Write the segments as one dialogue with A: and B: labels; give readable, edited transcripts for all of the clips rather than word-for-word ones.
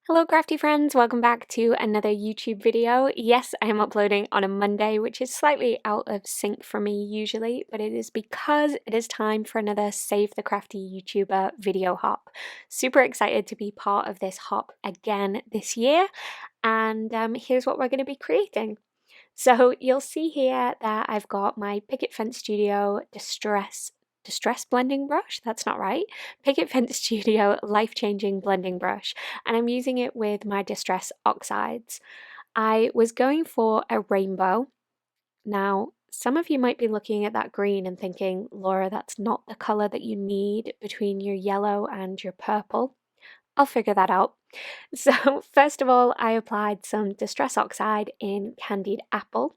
A: Hello crafty friends, welcome back to another YouTube video. Yes, I am uploading on a Monday, which is slightly out of sync for me usually, but it is because it is time for another Save the Crafty YouTuber video hop. Super excited to be part of this hop again this year, and here's what we're going to be creating. So you'll see here that I've got my Picket Fence Studio Distress blending brush, that's not right, Picket Fence Studio life-changing blending brush, and I'm using it with my Distress Oxides. I was going for a rainbow. Now, some of you might be looking at that green and thinking, Laura, that's not the color that you need between your yellow and your purple. I'll figure that out. So first of all, I applied some Distress Oxide in Candied Apple.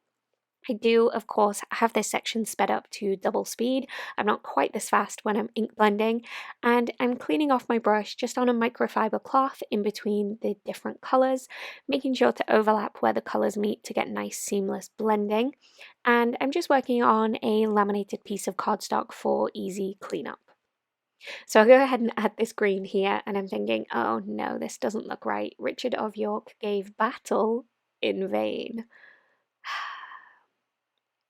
A: I do, of course, have this section sped up to double speed. I'm not quite this fast when I'm ink blending, and I'm cleaning off my brush just on a microfiber cloth in between the different colours, making sure to overlap where the colours meet to get nice seamless blending. And I'm just working on a laminated piece of cardstock for easy cleanup. So I'll go ahead and add this green here, and I'm thinking, oh no, this doesn't look right. Richard of York gave battle in vain.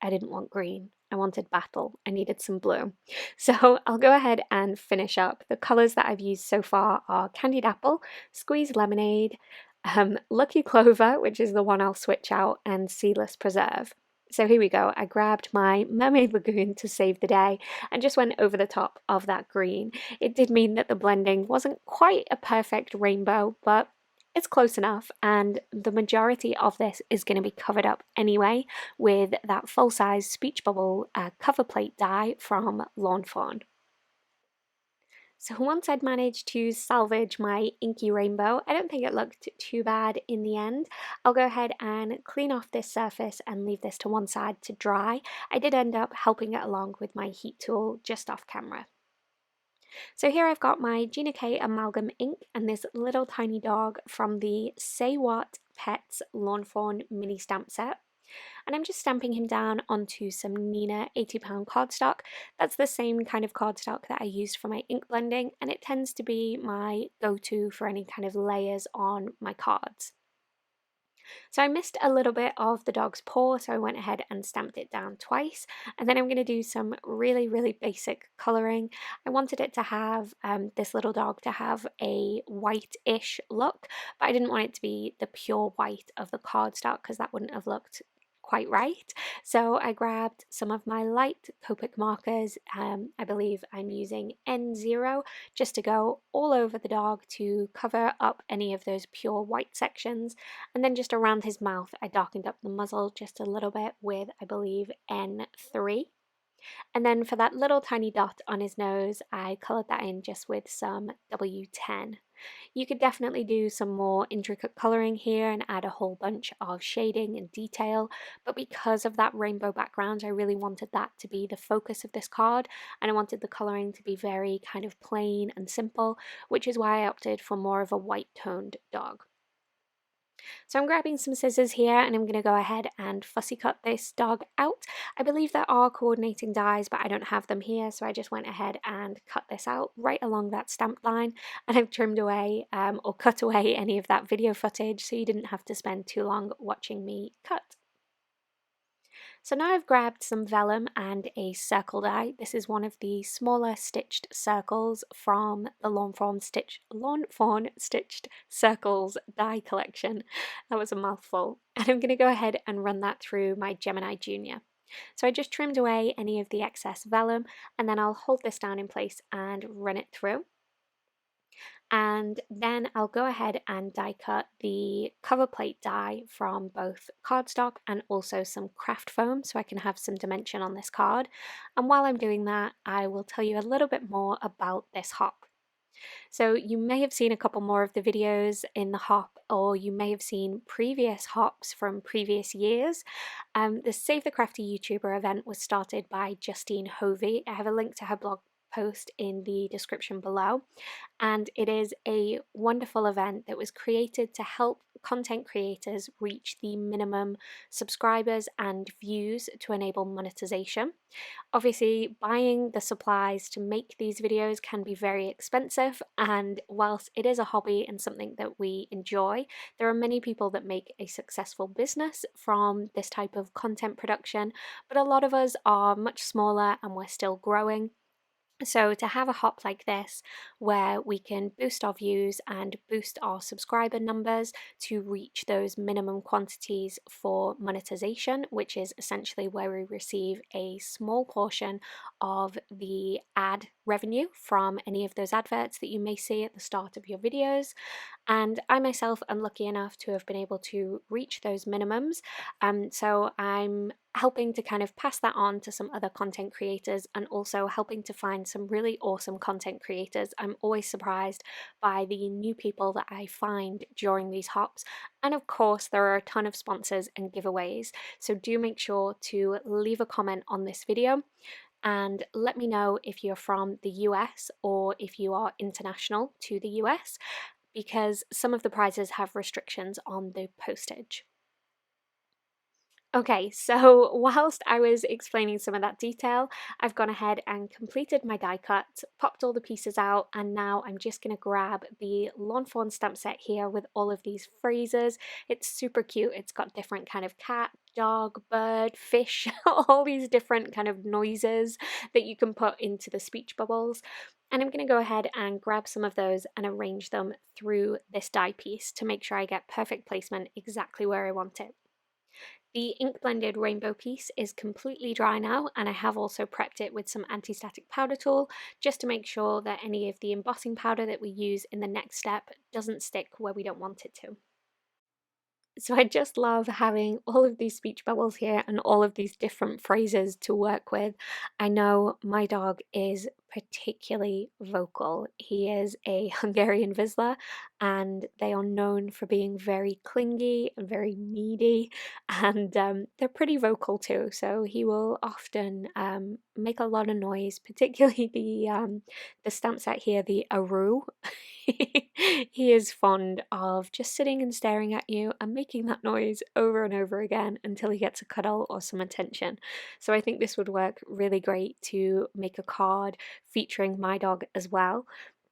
A: I didn't want green. I wanted battle. I needed some blue. So I'll go ahead and finish up. The colours that I've used so far are Candied Apple, Squeezed Lemonade, Lucky Clover, which is the one I'll switch out, and Seedless Preserve. So here we go. I grabbed my Mermaid Lagoon to save the day and just went over the top of that green. It did mean that the blending wasn't quite a perfect rainbow, but it's close enough, and the majority of this is going to be covered up anyway with that full-size speech bubble cover plate die from Lawn Fawn. So once I'd managed to salvage my inky rainbow, I don't think it looked too bad in the end. I'll go ahead and clean off this surface and leave this to one side to dry. I did end up helping it along with my heat tool just off camera. So here I've got my Gina K amalgam ink and this little tiny dog from the Say What Pets Lawn Fawn mini stamp set. And I'm just stamping him down onto some Neenah 80-pound cardstock. That's the same kind of cardstock that I used for my ink blending, and it tends to be my go-to for any kind of layers on my cards. So I missed a little bit of the dog's paw, so I went ahead and stamped it down twice. And then I'm going to do some really basic colouring. I wanted it to have, this little dog to have a white-ish look, but I didn't want it to be the pure white of the cardstock because that wouldn't have looked quite right. So I grabbed some of my light Copic markers. I believe I'm using N0 just to go all over the dog to cover up any of those pure white sections. And then just around his mouth, I darkened up the muzzle just a little bit with, I believe, N3. And then for that little tiny dot on his nose, I coloured that in just with some W10. You could definitely do some more intricate colouring here and add a whole bunch of shading and detail, but because of that rainbow background, I really wanted that to be the focus of this card, and I wanted the colouring to be very kind of plain and simple, which is why I opted for more of a white toned dog. So I'm grabbing some scissors here and I'm going to go ahead and fussy cut this dog out. I believe there are coordinating dies, but I don't have them here, so I just went ahead and cut this out right along that stamped line, and I've trimmed away or cut away any of that video footage so you didn't have to spend too long watching me cut. So now I've grabbed some vellum and a circle die. This is one of the smaller stitched circles from the Lawn Fawn Stitched Circles die collection. That was a mouthful. And I'm going to go ahead and run that through my Gemini Junior. So I just trimmed away any of the excess vellum, and then I'll hold this down in place and run it through. And then I'll go ahead and die cut the cover plate die from both cardstock and also some craft foam so I can have some dimension on this card. And while I'm doing that, I will tell you a little bit more about this hop. So you may have seen a couple more of the videos in the hop, or you may have seen previous hops from previous years. The Save the Crafty YouTuber event was started by Justine Hovey. I have a link to her blog post in the description below, and it is a wonderful event that was created to help content creators reach the minimum subscribers and views to enable monetization. Obviously, buying the supplies to make these videos can be very expensive, and whilst it is a hobby and something that we enjoy, there are many people that make a successful business from this type of content production, but a lot of us are much smaller and we're still growing. So to have a hop like this where we can boost our views and boost our subscriber numbers to reach those minimum quantities for monetization, which is essentially where we receive a small portion of the ad revenue from any of those adverts that you may see at the start of your videos. And I myself am lucky enough to have been able to reach those minimums. So I'm helping to kind of pass that on to some other content creators and also helping to find some really awesome content creators. I'm always surprised by the new people that I find during these hops. And of course, there are a ton of sponsors and giveaways. So do make sure to leave a comment on this video and let me know if you're from the US or if you are international to the US, because some of the prizes have restrictions on the postage. Okay, so whilst I was explaining some of that detail, I've gone ahead and completed my die cut, popped all the pieces out, and now I'm just going to grab the Lawn Fawn stamp set here with all of these phrases. It's super cute. It's got different kind of cat, dog, bird, fish, all these different kind of noises that you can put into the speech bubbles. And I'm going to go ahead and grab some of those and arrange them through this die piece to make sure I get perfect placement exactly where I want it. The ink blended rainbow piece is completely dry now, and I have also prepped it with some anti-static powder tool just to make sure that any of the embossing powder that we use in the next step doesn't stick where we don't want it to. So I just love having all of these speech bubbles here and all of these different phrases to work with. I know my dog is particularly vocal. He is a Hungarian Vizsla, and they are known for being very clingy and very needy, and they're pretty vocal too. So he will often make a lot of noise, particularly the stamp set here, the Aru. He is fond of just sitting and staring at you and making that noise over and over again until he gets a cuddle or some attention. So I think this would work really great to make a card featuring my dog as well.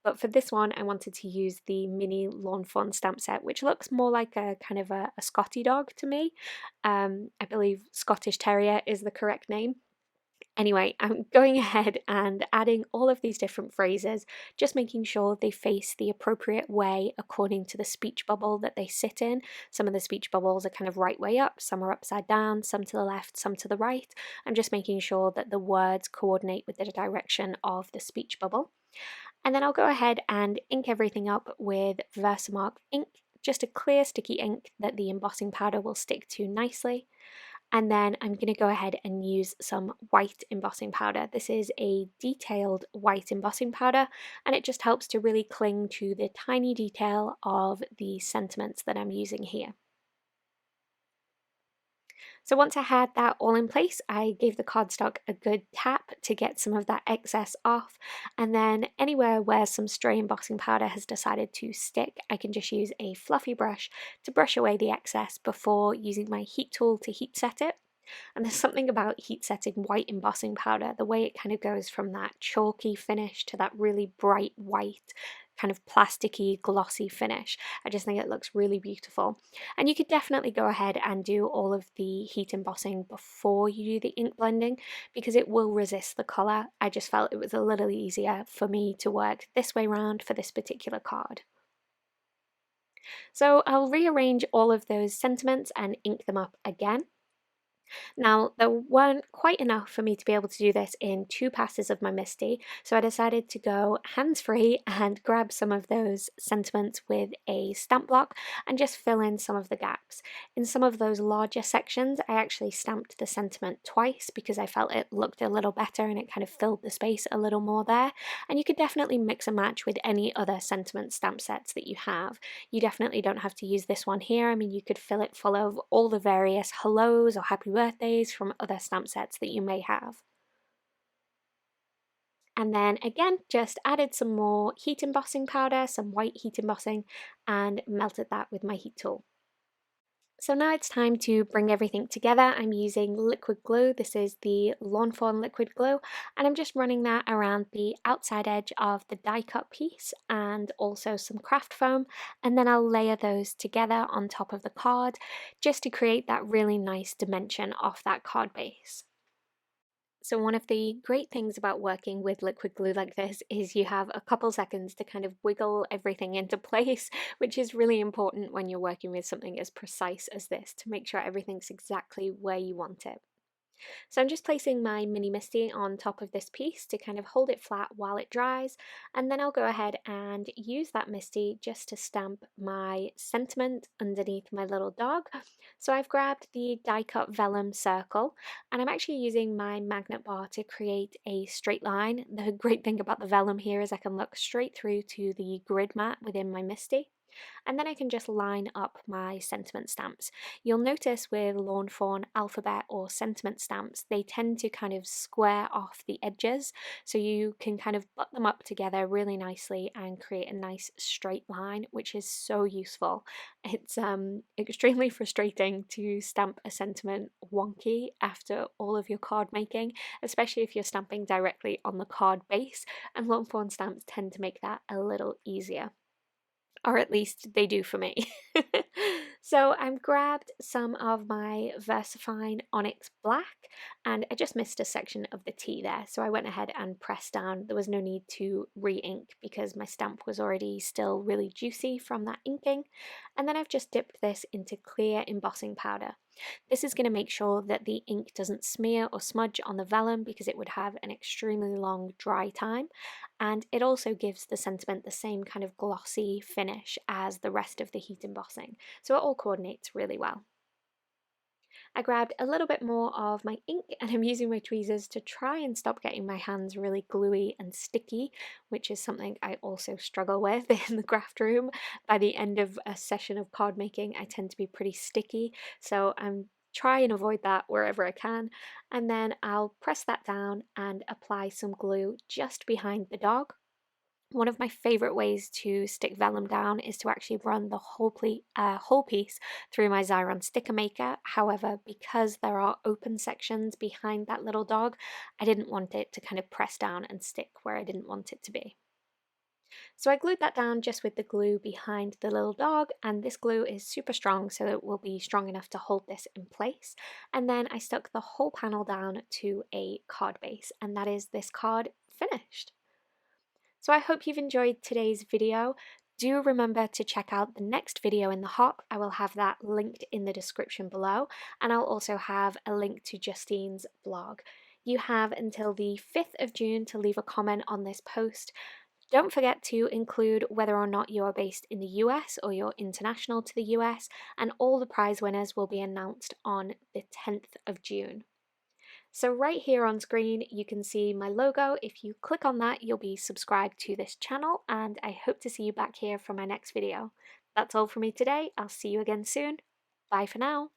A: But for this one, I wanted to use the mini Lawn Fawn stamp set, which looks more like a kind of a Scotty dog to me. I believe Scottish Terrier is the correct name. Anyway, I'm going ahead and adding all of these different phrases, just making sure they face the appropriate way according to the speech bubble that they sit in. Some of the speech bubbles are kind of right way up, some are upside down, some to the left, some to the right. I'm just making sure that the words coordinate with the direction of the speech bubble. And then I'll go ahead and ink everything up with Versamark ink, just a clear sticky ink that the embossing powder will stick to nicely. And then I'm going to go ahead and use some white embossing powder. This is a detailed white embossing powder, and it just helps to really cling to the tiny detail of the sentiments that I'm using here. So once I had that all in place, I gave the cardstock a good tap to get some of that excess off, and then anywhere where some stray embossing powder has decided to stick, I can just use a fluffy brush to brush away the excess before using my heat tool to heat set it. And there's something about heat setting white embossing powder, the way it kind of goes from that chalky finish to that really bright white, kind of plasticky, glossy finish. I just think it looks really beautiful. And you could definitely go ahead and do all of the heat embossing before you do the ink blending, because it will resist the colour. I just felt it was a little easier for me to work this way round for this particular card. So I'll rearrange all of those sentiments and ink them up again. Now, there weren't quite enough for me to be able to do this in 2 passes of my MISTI, so I decided to go hands-free and grab some of those sentiments with a stamp block and just fill in some of the gaps. In some of those larger sections, I actually stamped the sentiment twice because I felt it looked a little better and it kind of filled the space a little more there. And you could definitely mix and match with any other sentiment stamp sets that you have. You definitely don't have to use this one here. I mean, you could fill it full of all the various hellos or happy birthdays from other stamp sets that you may have. And then again, just added some more heat embossing powder, some white heat embossing, and melted that with my heat tool. So now it's time to bring everything together. I'm using liquid glue. This is the Lawn Fawn liquid glue, and I'm just running that around the outside edge of the die cut piece and also some craft foam, and then I'll layer those together on top of the card just to create that really nice dimension off that card base. So one of the great things about working with liquid glue like this is you have a couple seconds to kind of wiggle everything into place, which is really important when you're working with something as precise as this to make sure everything's exactly where you want it. So I'm just placing my mini Misty on top of this piece to kind of hold it flat while it dries, and then I'll go ahead and use that Misty just to stamp my sentiment underneath my little dog. So I've grabbed the die cut vellum circle, and I'm actually using my magnet bar to create a straight line. The great thing about the vellum here is I can look straight through to the grid mat within my Misty, and then I can just line up my sentiment stamps. You'll notice with Lawn Fawn alphabet or sentiment stamps, they tend to kind of square off the edges, so you can kind of butt them up together really nicely and create a nice straight line, which is so useful. It's extremely frustrating to stamp a sentiment wonky after all of your card making, especially if you're stamping directly on the card base, and Lawn Fawn stamps tend to make that a little easier, or at least they do for me. So I've grabbed some of my VersaFine Onyx Black, and I just missed a section of the T there, so I went ahead and pressed down. There was no need to re-ink because my stamp was already still really juicy from that inking. And then I've just dipped this into clear embossing powder. This is going to make sure that the ink doesn't smear or smudge on the vellum because it would have an extremely long dry time, and it also gives the sentiment the same kind of glossy finish as the rest of the heat embossing, so it all coordinates really well. I grabbed a little bit more of my ink and I'm using my tweezers to try and stop getting my hands really gluey and sticky, which is something I also struggle with in the craft room. By the end of a session of card making, I tend to be pretty sticky, so I'm try and avoid that wherever I can. And then I'll press that down and apply some glue just behind the dog. One of my favourite ways to stick vellum down is to actually run the whole piece through my Xyron sticker maker. However, because there are open sections behind that little dog, I didn't want it to kind of press down and stick where I didn't want it to be. So I glued that down just with the glue behind the little dog, and this glue is super strong, so it will be strong enough to hold this in place. And then I stuck the whole panel down to a card base, and that is this card finished. So I hope you've enjoyed today's video. Do remember to check out the next video in the hop. I will have that linked in the description below, and I'll also have a link to Justine's blog. You have until the 5th of June to leave a comment on this post. Don't forget to include whether or not you are based in the US or you're international to the US, and all the prize winners will be announced on the 10th of June. So right here on screen, you can see my logo. If you click on that, you'll be subscribed to this channel, and I hope to see you back here for my next video. That's all for me today. I'll see you again soon. Bye for now.